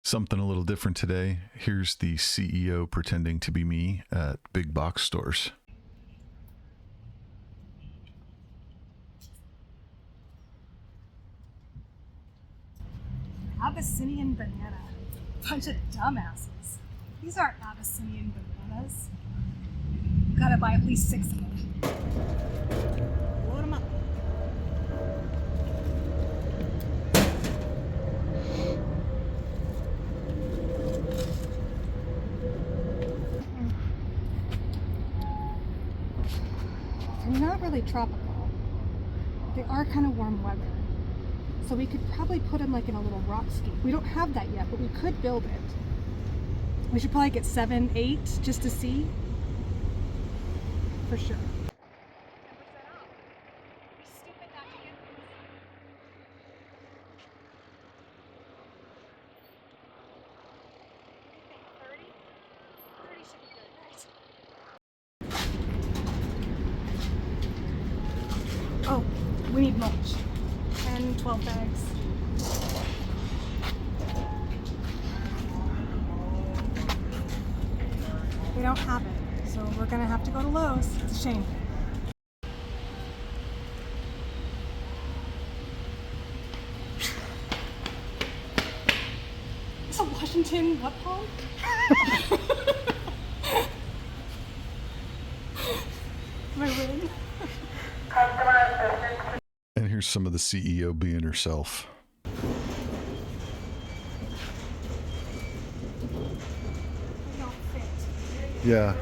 Something a little different today. Here's the CEO pretending to be me at big box stores. Abyssinian banana. Bunch of dumbasses. These aren't Abyssinian bananas. Gotta buy at least 6 of them. Load them up. They're not really tropical. They are kind of warm weather. So we could probably put them like in a little rock ski. We don't have that yet, but we could build it. We should probably get 7, 8 just to see. For sure. Oh, we need mulch. 10, 12 bags. We don't have it, so we're gonna have to go to Lowe's. It's a shame. It's a Washington what palm? My wig. And here's some of the CEO being herself. They don't fit. Yeah.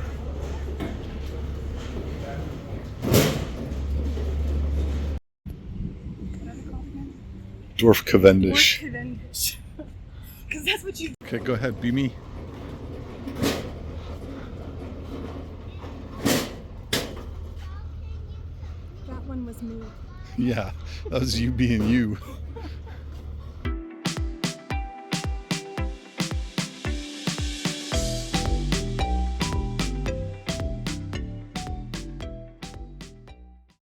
What are they called again? Dwarf Cavendish. Or Cavendish. Because that's what you. Okay, go ahead, be me. That one was me. Yeah, that was you being you.